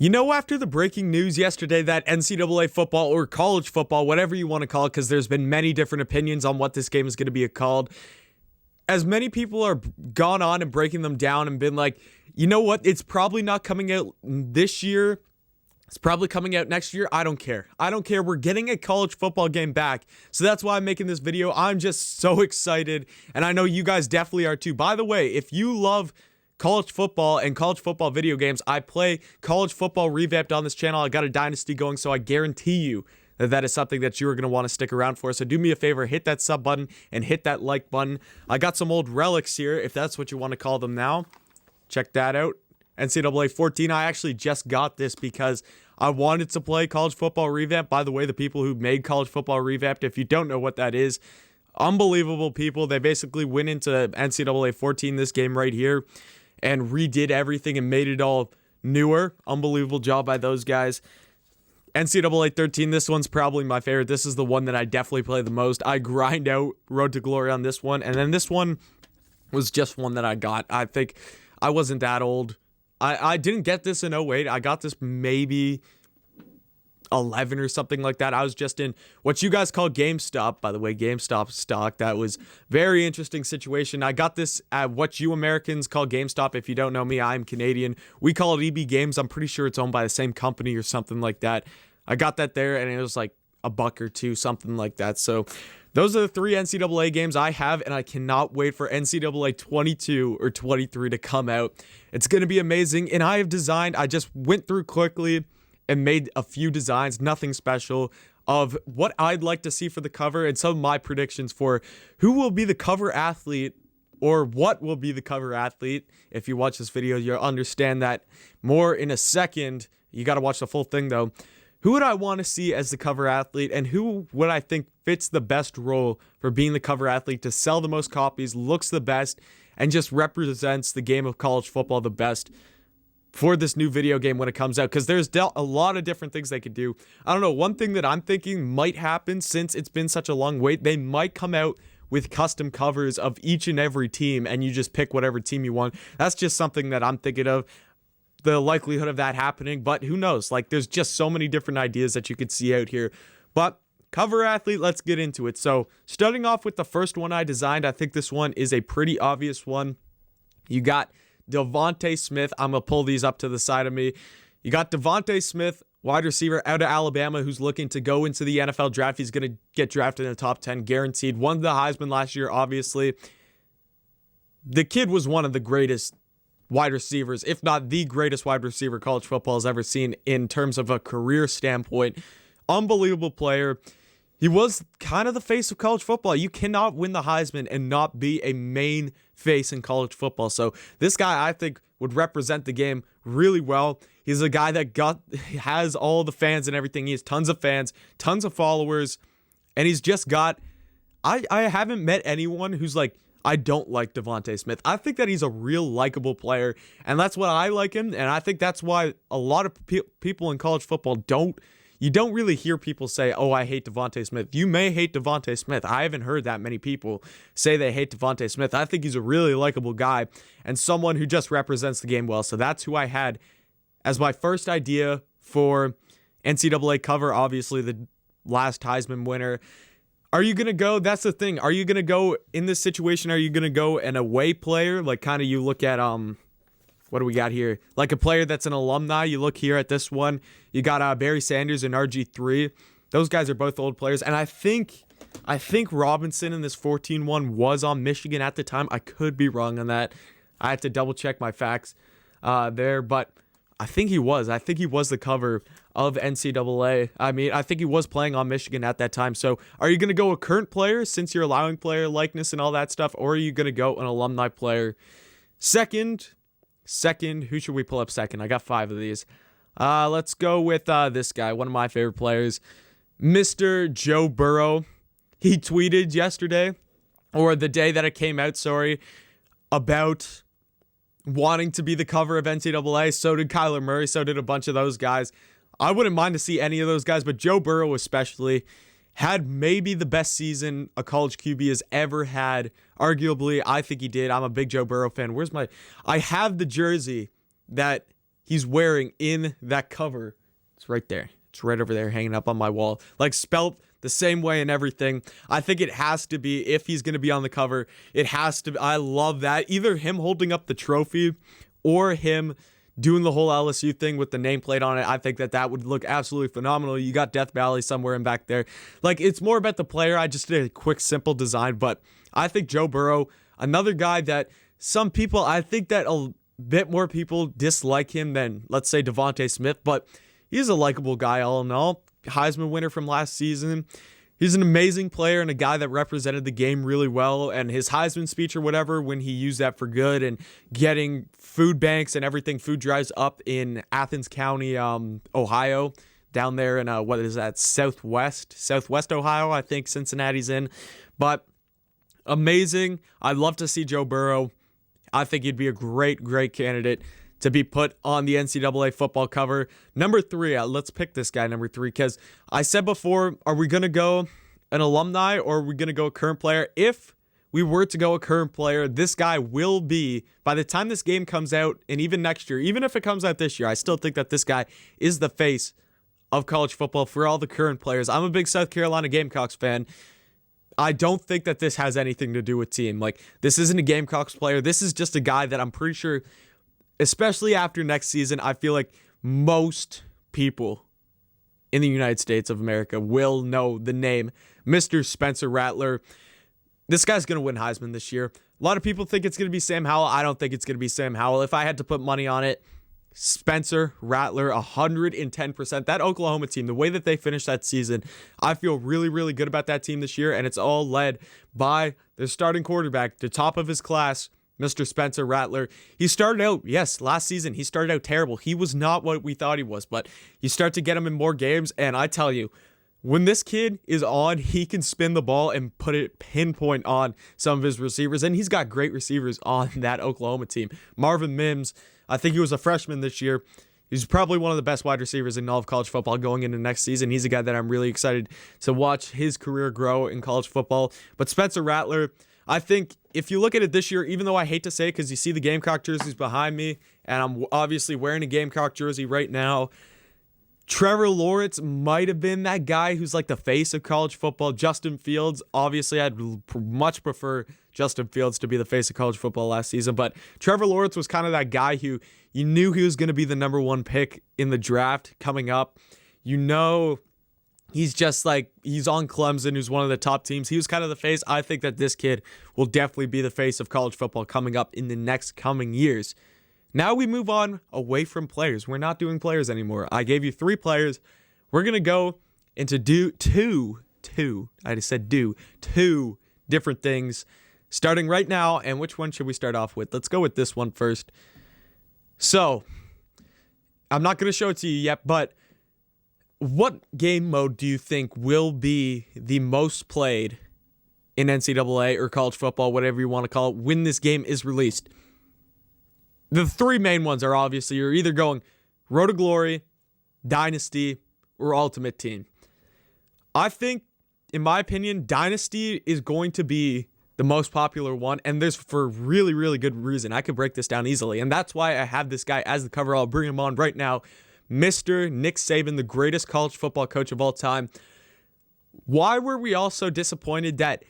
After the breaking news yesterday that NCAA football or college football, whatever you want to call it, because there's been many different opinions on what this game is going to be called, as many people are gone on and breaking them down and been like, you know what, it's probably not coming out this year. It's probably coming out next year. I don't care. We're getting a college football game back. So that's why I'm making this video. I'm just so excited. And I know you guys definitely are too. By the way, if you love college football and college football video games, I play college football revamped on this channel. I got a Dynasty going, so I guarantee you that is something that you are going to want to stick around for. So do me a favor, hit that sub button and hit that like button. I got some old relics here, if that's what you want to call them now. Check that out. NCAA 14. I actually just got this because I wanted to play college football revamped. By the way, the people who made college football revamped, if you don't know what that is, unbelievable people. They basically went into NCAA 14, this game right here, and redid everything and made it all newer. Unbelievable job by those guys. NCAA 13, this one's probably my favorite. This is the one that I definitely play the most. I grind out Road to Glory on this one. And then this one was just one that I got. I think I wasn't that old. I didn't get this in 08. I got this maybe 11 or something like that. I was just in what you guys call GameStop. By the way, GameStop stock. That was very interesting situation. I got this at what you Americans call GameStop. If you don't know me, I'm Canadian. We call it EB Games. I'm pretty sure it's owned by the same company or something like that. I got that there and it was like $1 or $2, something like that. So those are the 3 NCAA games I have, and I cannot wait for NCAA 22 or 23 to come out. It's going to be amazing, and I just went through quickly and made a few designs, nothing special, of what I'd like to see for the cover and some of my predictions for who will be the cover athlete or what will be the cover athlete. If you watch this video, you'll understand that more in a second. You got to watch the full thing, though. Who would I want to see as the cover athlete, and who would I think fits the best role for being the cover athlete to sell the most copies, looks the best, and just represents the game of college football the best for this new video game when it comes out? Because there's a lot of different things they could do. I don't know. One thing that I'm thinking might happen, since it's been such a long wait, they might come out with custom covers of each and every team, and you just pick whatever team you want. That's just something that I'm thinking of. The likelihood of that happening, but who knows? Like, there's just so many different ideas that you could see out here. But cover athlete, let's get into it. So starting off with the first one I designed, I think this one is a pretty obvious one. You got Devontae Smith. I'm going to pull these up to the side of me. You got Devontae Smith, wide receiver out of Alabama, who's looking to go into the NFL draft. He's going to get drafted in the top 10, guaranteed. Won the Heisman last year, obviously. The kid was one of the greatest wide receivers, if not the greatest wide receiver college football has ever seen in terms of a career standpoint. Unbelievable player. He was kind of the face of college football. You cannot win the Heisman and not be a main face in college football. So this guy, I think, would represent the game really well. He's a guy that has all the fans and everything. He has tons of fans, tons of followers, and he's just got... I haven't met anyone who's like, I don't like Devontae Smith. I think that he's a real likable player, and that's what I like him, and I think that's why a lot of people in college football you don't really hear people say, oh, I hate Devontae Smith. You may hate Devontae Smith. I haven't heard that many people say they hate Devontae Smith. I think he's a really likable guy and someone who just represents the game well, so that's who I had as my first idea for NCAA cover, obviously the last Heisman winner. Are you going to go? That's the thing. Are you going to go in this situation? Are you going to go an away player? Like kind of you look at, what do we got here? Like a player that's an alumni. You look here at this one. You got Barry Sanders and RG3. Those guys are both old players. And I think Robinson in this 14-1 was on Michigan at the time. I could be wrong on that. I had to double check my facts there. But I think he was. I think he was the cover of NCAA. I mean, I think he was playing on Michigan at that time. So are you going to go a current player since you're allowing player likeness and all that stuff? Or are you going to go an alumni player? Second, who should we pull up second? I got 5 of these. Let's go with this guy, one of my favorite players, Mr. Joe Burrow. He tweeted yesterday, or the day that it came out, about wanting to be the cover of NCAA. So did Kyler Murray. So did a bunch of those guys. I wouldn't mind to see any of those guys, but Joe Burrow especially had maybe the best season a college QB has ever had. Arguably, I think he did. I'm a big Joe Burrow fan. I have the jersey that he's wearing in that cover. It's right there. It's right over there hanging up on my wall. Like spelt the same way and everything. I think it has to be, if he's going to be on the cover, it has to be. I love that. Either him holding up the trophy or him doing the whole LSU thing with the nameplate on it. I think that would look absolutely phenomenal. You got Death Valley somewhere in back there. Like, it's more about the player. I just did a quick, simple design, but I think Joe Burrow, another guy that some people, I think that a bit more people dislike him than, let's say, Devontae Smith, but he's a likable guy all in all. Heisman winner from last season. He's an amazing player and a guy that represented the game really well. And his Heisman speech or whatever, when he used that for good and getting food banks and everything, food drives up in Athens County, Ohio, down there in, what is that, Southwest Ohio, I think Cincinnati's in. But amazing. I'd love to see Joe Burrow. I think he'd be a great, great candidate to be put on the NCAA football cover. Number 3, let's pick this guy, number 3, because I said before, are we going to go an alumni or are we going to go a current player? If we were to go a current player, this guy will be, by the time this game comes out, and even next year, even if it comes out this year, I still think that this guy is the face of college football for all the current players. I'm a big South Carolina Gamecocks fan. I don't think that this has anything to do with team. Like, this isn't a Gamecocks player. This is just a guy that I'm pretty sure, especially after next season, I feel like most people in the United States of America will know the name Mr. Spencer Rattler. This guy's going to win Heisman this year. A lot of people think it's going to be Sam Howell. I don't think it's going to be Sam Howell. If I had to put money on it, Spencer Rattler, 110%. That Oklahoma team, the way that they finished that season, I feel really, really good about that team this year, and it's all led by their starting quarterback, the top of his class, Mr. Spencer Rattler. He started out, yes, last season, he started out terrible. He was not what we thought he was, but you start to get him in more games, and I tell you, when this kid is on, he can spin the ball and put it pinpoint on some of his receivers, and he's got great receivers on that Oklahoma team. Marvin Mims, I think he was a freshman this year. He's probably one of the best wide receivers in all of college football going into next season. He's a guy that I'm really excited to watch his career grow in college football. But Spencer Rattler, I think if you look at it this year, even though I hate to say it because you see the Gamecock jerseys behind me, and I'm obviously wearing a Gamecock jersey right now, Trevor Lawrence might have been that guy who's like the face of college football. Justin Fields, obviously I'd much prefer Justin Fields to be the face of college football last season, but Trevor Lawrence was kind of that guy who you knew he was going to be the number 1 pick in the draft coming up. You know, he's just like, he's on Clemson, who's one of the top teams. He was kind of the face. I think that this kid will definitely be the face of college football coming up in the next coming years. Now we move on away from players. We're not doing players anymore. I gave you 3 players. We're going to go into two different things starting right now. And which one should we start off with? Let's go with this one first. So, I'm not going to show it to you yet, but what game mode do you think will be the most played in NCAA or college football, whatever you want to call it, when this game is released? The 3 main ones are obviously you're either going Road to Glory, Dynasty, or Ultimate Team. I think, in my opinion, Dynasty is going to be the most popular one, and there's for really, really good reason. I could break this down easily, and that's why I have this guy as the cover. I'll bring him on right now. Mr. Nick Saban, the greatest college football coach of all time. Why were we all so disappointed that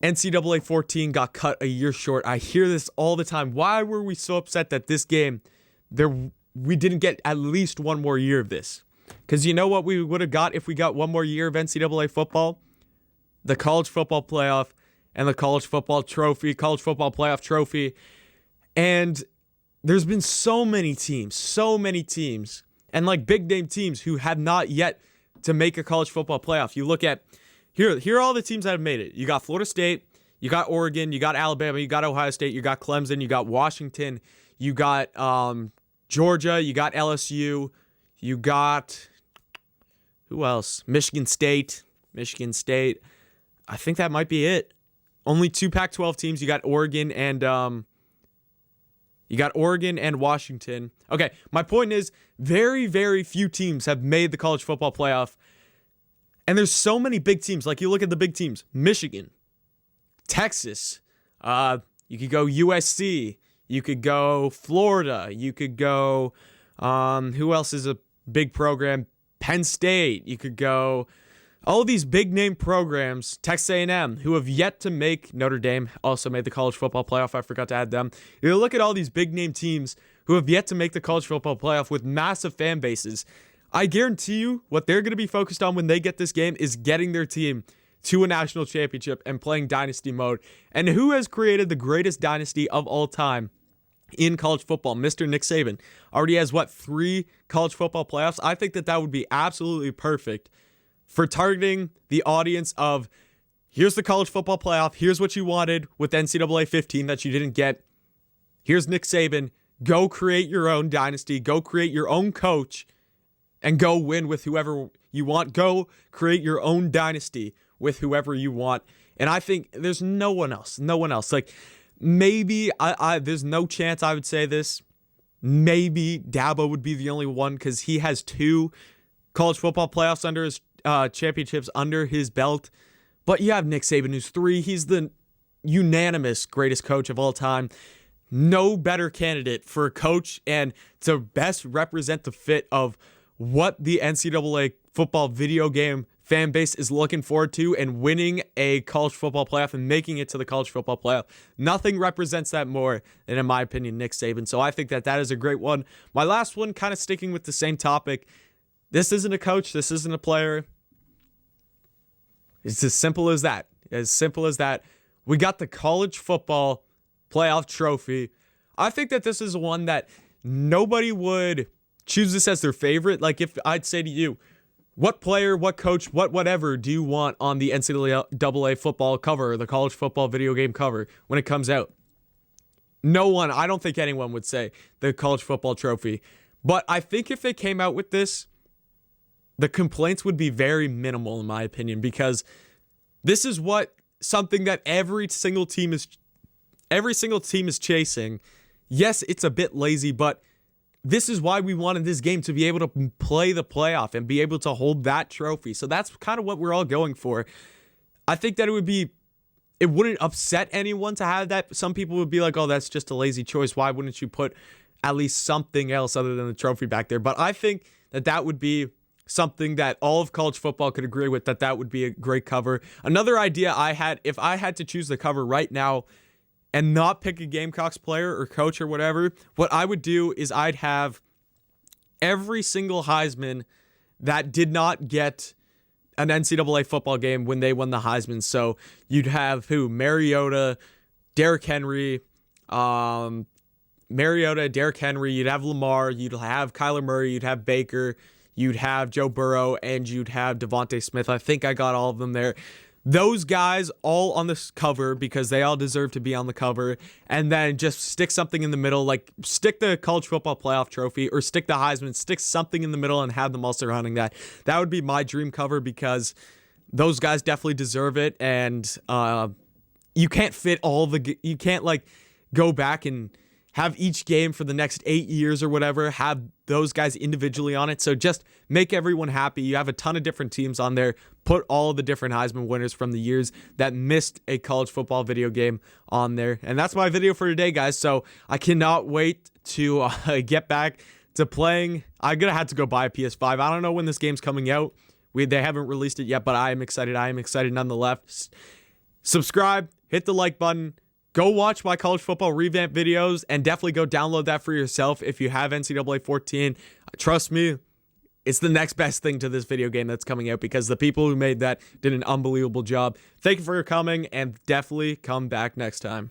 NCAA 14 got cut a year short? I hear this all the time. Why were we so upset that this game, we didn't get at least one more year of this? Because you know what we would have got if we got one more year of NCAA football? The college football playoff and the college football trophy, college football playoff trophy. And there's been so many teams, and like big name teams who have not yet to make a college football playoff. You look at, here are all the teams that have made it. You got Florida State, you got Oregon, you got Alabama, you got Ohio State, you got Clemson, you got Washington, you got Georgia, you got LSU, you got, who else? Michigan State. I think that might be it. Only 2 Pac-12 teams. You got Oregon and Washington. Okay, my point is very, very few teams have made the college football playoff. And there's so many big teams. Like you look at the big teams, Michigan, Texas, you could go USC, You could go Florida. You could go, who else is a big program? Penn State. You could go all of these big name programs, Texas A&M, who have yet to make, Notre Dame also made the college football playoff. I forgot to add them. You look at all these big name teams who have yet to make the college football playoff with massive fan bases. I guarantee you what they're going to be focused on when they get this game is getting their team to a national championship and playing Dynasty mode. And who has created the greatest dynasty of all time in college football? Mr. Nick Saban already has, 3 college football playoffs? I think that would be absolutely perfect for targeting the audience of, here's the college football playoff, here's what you wanted with NCAA 15 that you didn't get. Here's Nick Saban. Go create your own dynasty. Go create your own coach and go win with whoever you want. Go create your own dynasty with whoever you want. And I think there's no one else. Like, maybe, there's no chance I would say this. Maybe Dabo would be the only one because he has 2 college football playoffs under his championships under his belt. But you have Nick Saban, who's 3. He's the unanimous greatest coach of all time. No better candidate for a coach and to best represent the fit of what the NCAA football video game fan base is looking forward to and winning a college football playoff and making it to the college football playoff. Nothing represents that more than, in my opinion, Nick Saban. So I think that is a great one. My last one, kind of sticking with the same topic. This isn't a coach. This isn't a player. It's as simple as that. As simple as that. We got the college football playoff trophy. I think that this is one that nobody would choose this as their favorite. Like, if I'd say to you, what player, what coach, whatever do you want on the NCAA football cover or the college football video game cover when it comes out? No one, I don't think anyone would say the college football trophy. But I think if they came out with this, the complaints would be very minimal, in my opinion, because this is something that every single team is chasing. Yes, it's a bit lazy, but this is why we wanted this game, to be able to play the playoff and be able to hold that trophy. So that's kind of what we're all going for. I think that it wouldn't upset anyone to have that. Some people would be like, oh, that's just a lazy choice. Why wouldn't you put at least something else other than the trophy back there? But I think that would be something that all of college football could agree with, that would be a great cover. Another idea I had, if I had to choose the cover right now and not pick a Gamecocks player or coach or whatever, what I would do is I'd have every single Heisman that did not get an NCAA football game when they won the Heisman. So you'd have Mariota, Derrick Henry, you'd have Lamar, you'd have Kyler Murray, you'd have Baker, you'd have Joe Burrow, and you'd have Devontae Smith. I think I got all of them there. Those guys all on this cover because they all deserve to be on the cover, and then just stick something in the middle, like stick the college football playoff trophy or stick the Heisman, stick something in the middle and have them all surrounding that. That would be my dream cover because those guys definitely deserve it, and you can't fit you can't go back and have each game for the next 8 years or whatever, have those guys individually on it. So just make everyone happy. You have a ton of different teams on there. Put all of the different Heisman winners from the years that missed a college football video game on there. And that's my video for today, guys. So I cannot wait to get back to playing. I'm going to have to go buy a PS5. I don't know when this game's coming out. They haven't released it yet, but I am excited. I am excited nonetheless. Subscribe, hit the like button. Go watch my college football revamp videos and definitely go download that for yourself if you have NCAA 14. Trust me, it's the next best thing to this video game that's coming out because the people who made that did an unbelievable job. Thank you for coming and definitely come back next time.